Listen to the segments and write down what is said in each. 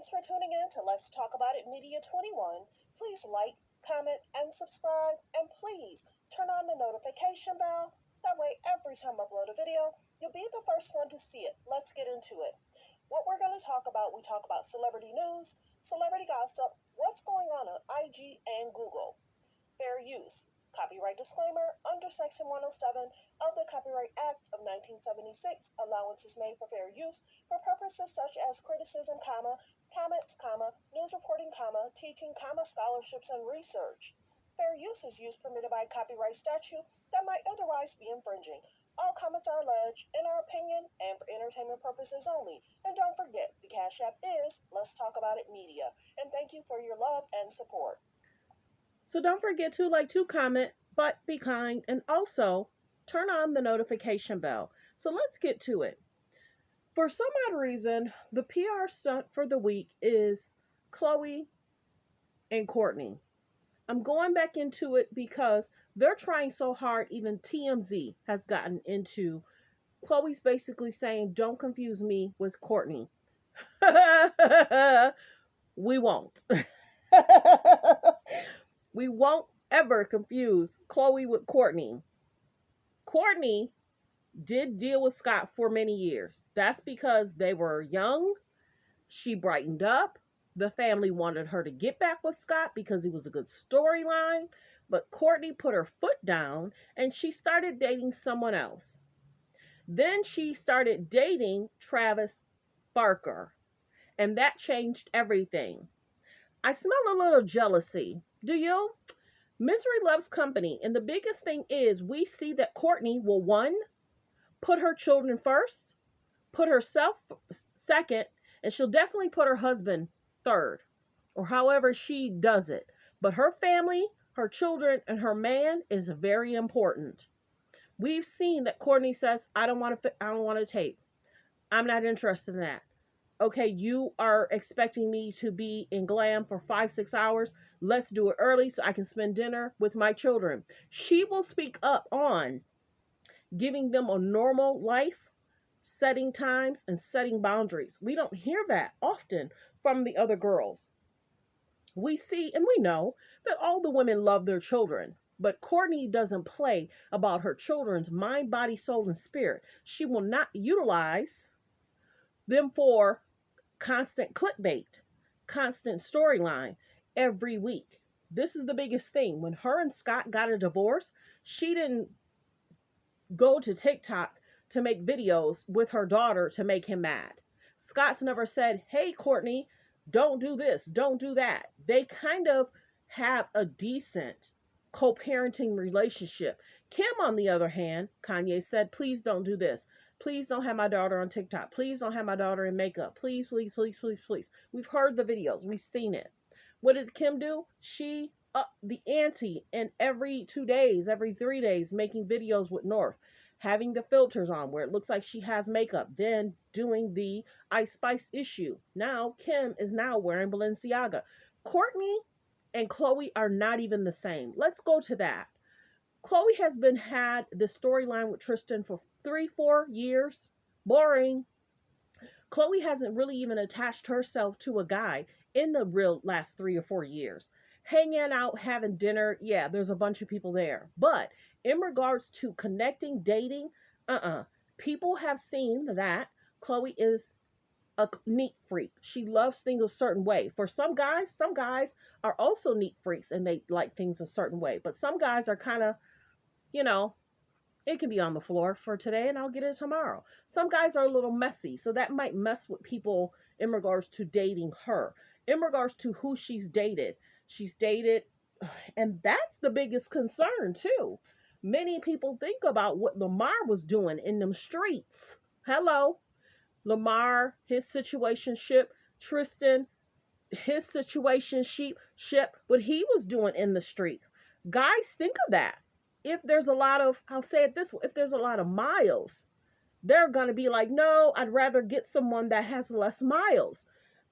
Thanks for tuning in to Let's Talk About It Media 21. Please like, comment, and subscribe. And please turn on the notification bell. That way, every time I upload a video, you'll be the first one to see it. Let's get into it. What we're going to talk about, we talk about celebrity news, celebrity gossip, what's going on IG and Google, fair use, copyright disclaimer under Section 107 of the Copyright Act of 1976. Allowance is made for fair use for purposes such as criticism, comments, news reporting, teaching, scholarships, and research. Fair use is use permitted by copyright statute that might otherwise be infringing. All comments are alleged, in our opinion, and for entertainment purposes only. And don't forget, the Cash App is Let's Talk About It Media. And thank you for your love and support. So don't forget to like, to comment, but be kind, and also turn on the notification bell. So let's get to it. For some odd reason, the PR stunt for the week is Khloe and Kourtney. I'm going back into it because they're trying so hard. Even TMZ has gotten into. Khloe's basically saying, don't confuse me with Kourtney. We won't. We won't ever confuse Khloe with Kourtney. Kourtney did deal with Scott for many years. That's because they were young. She brightened up. The family wanted her to get back with Scott because he was a good storyline. But Kourtney put her foot down and she started dating someone else. Then she started dating Travis Barker. And that changed everything. I smell a little jealousy. Do you? Misery loves company. And the biggest thing is we see that Kourtney will, one, put her children first, put herself second, and she'll definitely put her husband third, or however she does it. But her family, her children, and her man is very important. We've seen that Kourtney says, I don't want to tape. I'm not interested in that. Okay, you are expecting me to be in glam for 5-6 hours. Let's do it early so I can spend dinner with my children. She will speak up on giving them a normal life, setting times, and setting boundaries. We don't hear that often from the other girls. We see and we know that all the women love their children, but Kourtney doesn't play about her children's mind, body, soul, and spirit. She will not utilize them for constant clickbait, constant storyline every week. This is the biggest thing. When her and Scott got a divorce, she didn't go to TikTok to make videos with her daughter to make him mad. Scott's never said, hey, Kourtney, don't do this, don't do that. They kind of have a decent co-parenting relationship. Kim, on the other hand, Kanye said, please don't do this. Please don't have my daughter on TikTok. Please don't have my daughter in makeup. Please, please, please, please, please. We've heard the videos. We've seen it. What did Kim do? She upped the ante, and every 2 days, every 3 days, making videos with North, having the filters on where it looks like she has makeup, then doing the Ice Spice issue. Now, Kim is now wearing Balenciaga. Kourtney and Khloe are not even the same. Let's go to that. Khloe has had the storyline with Tristan for 3-4 years. Boring. Khloe hasn't really even attached herself to a guy in the real last 3 or 4 years. Hanging out, having dinner, yeah, there's a bunch of people there. But in regards to connecting, dating, people have seen that Khloe is a neat freak. She loves things a certain way. For some guys are also neat freaks and they like things a certain way. But some guys are kind of, it can be on the floor for today and I'll get it tomorrow. Some guys are a little messy, so that might mess with people in regards to dating her. In regards to who she's dated, and that's the biggest concern too. Many people think about what Lamar was doing in them streets. Hello. Lamar, his situationship, Tristan, his situationship, what he was doing in the streets. Guys, think of that. If there's a lot of, I'll say it this way, if there's a lot of miles, they're going to be like, no, I'd rather get someone that has less miles.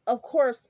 Of course,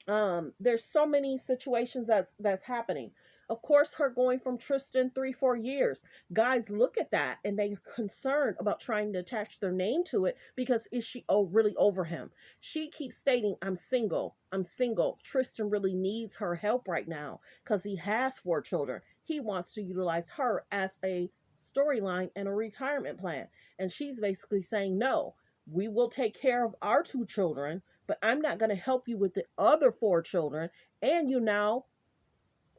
there's so many situations that's happening. Of course, her going from Tristan 3, 4 years. Guys look at that and they're concerned about trying to attach their name to it because is she really over him? She keeps stating, I'm single. I'm single. Tristan really needs her help right now because he has 4 children. He wants to utilize her as a storyline and a retirement plan. And she's basically saying, no, we will take care of our 2 children, but I'm not going to help you with the other 4 children. And you now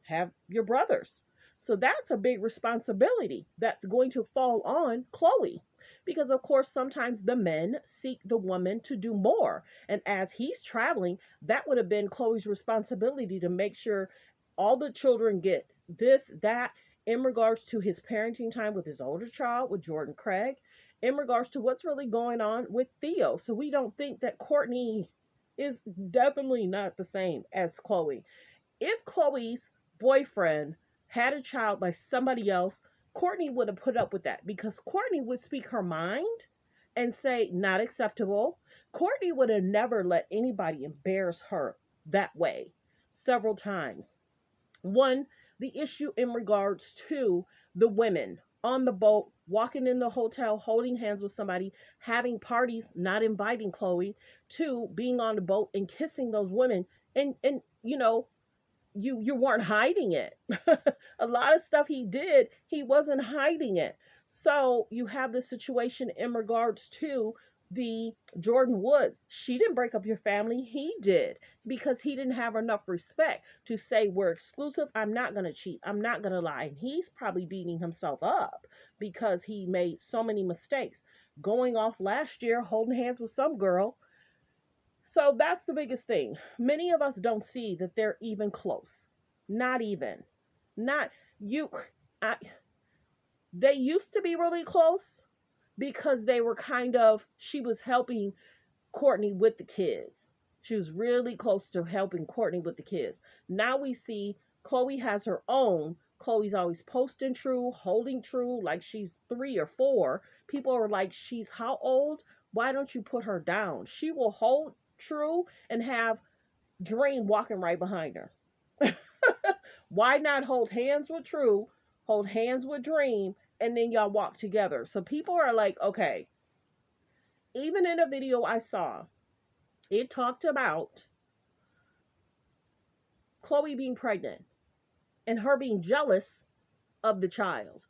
have your brothers. So that's a big responsibility that's going to fall on Khloe. Because, of course, sometimes the men seek the woman to do more. And as he's traveling, that would have been Khloe's responsibility to make sure all the children get this, that, in regards to his parenting time with his older child, with Jordan Craig, in regards to what's really going on with Theo. So we don't think that Kourtney is definitely not the same as Khloe. If Khloe's boyfriend had a child by somebody else, Kourtney would have put up with that because Kourtney would speak her mind and say, not acceptable. Kourtney would have never let anybody embarrass her that way several times. One, the issue in regards to the women on the boat, walking in the hotel, holding hands with somebody, having parties, not inviting Khloe. Two, being on the boat and kissing those women. And you weren't hiding it. A lot of stuff he did, he wasn't hiding it. So you have this situation in regards to the Jordan Woods. She didn't break up your family, he did, because he didn't have enough respect to say we're exclusive. I'm not going to cheat, I'm not going to lie. And he's probably beating himself up because he made so many mistakes, going off last year holding hands with some girl. So that's the biggest thing. Many of us don't see that they're even close. Not even. Not you. I, they used to be really close because they were kind of, she was helping Kourtney with the kids. She was really close to helping Kourtney with the kids. Now we see Khloe has her own. Khloe's always posting true, holding true, like she's 3 or 4. People are like, she's how old? Why don't you put her down? She will hold true and have Dream walking right behind her. Why not hold hands with True, hold hands with Dream, and then y'all walk together? So people are like, okay, even in a video I saw, it talked about Khloe being pregnant and her being jealous of the child.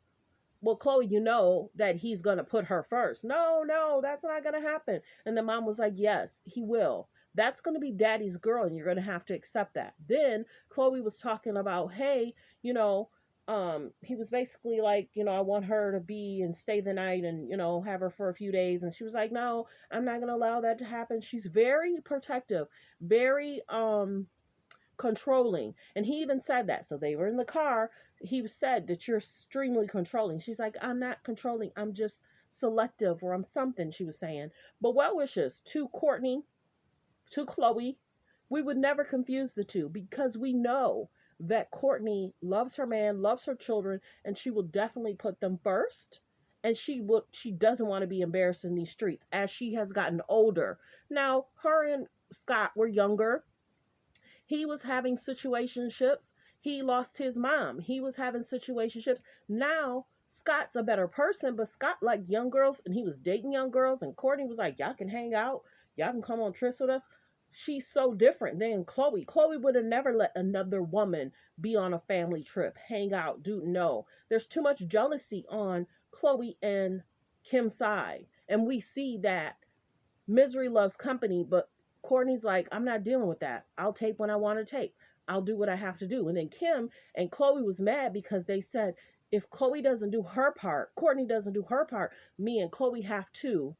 Well, Khloe, you know that he's going to put her first. No, that's not going to happen. And the mom was like, yes, he will. That's going to be daddy's girl, and you're going to have to accept that. Then Khloe was talking about, hey, he was basically like, I want her to be and stay the night and, have her for a few days. And she was like, no, I'm not going to allow that to happen. She's very protective, very, controlling. And he even said that. So they were in the car. He said that you're extremely controlling. She's like, I'm not controlling. I'm just selective, or I'm something, she was saying. But well wishes to Kourtney, to Khloe. We would never confuse the two because we know that Kourtney loves her man, loves her children, and she will definitely put them first. And she doesn't want to be embarrassed in these streets as she has gotten older. Now, her and Scott were younger. He was having situationships. He lost his mom. He was having situationships. Now, Scott's a better person, but Scott liked young girls, and he was dating young girls, and Kourtney was like, y'all can hang out. Y'all can come on trips with us. She's so different than Khloe. Khloe would have never let another woman be on a family trip, hang out, do no. There's too much jealousy on Khloe and Kim's side. And we see that misery loves company, but Kourtney's like, I'm not dealing with that. I'll tape when I want to tape. I'll do what I have to do. And then Kim and Khloe was mad because they said, if Khloe doesn't do her part, Kourtney doesn't do her part, me and Khloe have to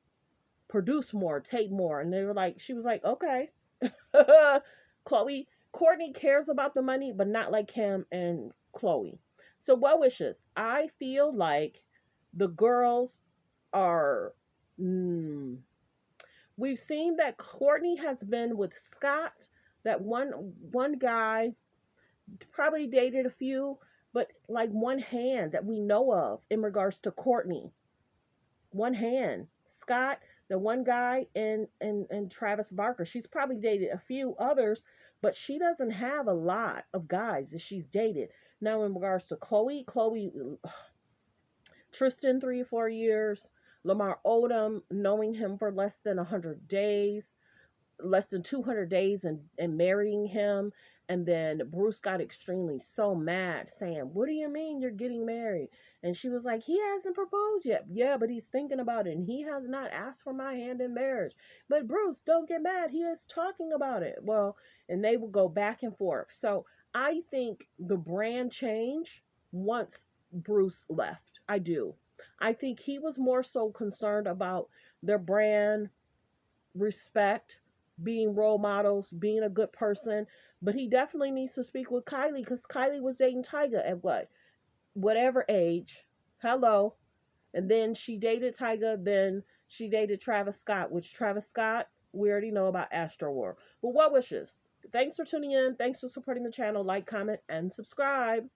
produce more, tape more. And they were like, she was like, okay. Kourtney cares about the money, but not like Kim and Khloe. So well wishes. I feel like the girls are... We've seen that Kourtney has been with Scott, that one guy, probably dated a few, but like one hand that we know of in regards to Kourtney. One hand. Scott, the one guy, and Travis Barker. She's probably dated a few others, but she doesn't have a lot of guys that she's dated. Now, in regards to Khloe, Tristan 3 or 4 years, Lamar Odom knowing him for less than 100 days, less than 200 days, and marrying him. And then Bruce got extremely so mad, saying, "What do you mean you're getting married?" And she was like, "He hasn't proposed yet." "Yeah, but he's thinking about it, and he has not asked for my hand in marriage." "But Bruce, don't get mad. He is talking about it." Well, and they would go back and forth. So I think the brand change once Bruce left. I do. I think he was more so concerned about their brand, respect, being role models, being a good person. But he definitely needs to speak with Kylie, because Kylie was dating Tyga at what? Whatever age. Hello. And then she dated Tyga, then she dated Travis Scott, which Travis Scott, we already know about Astro World. But what wishes? Thanks for tuning in. Thanks for supporting the channel. Like, comment, and subscribe.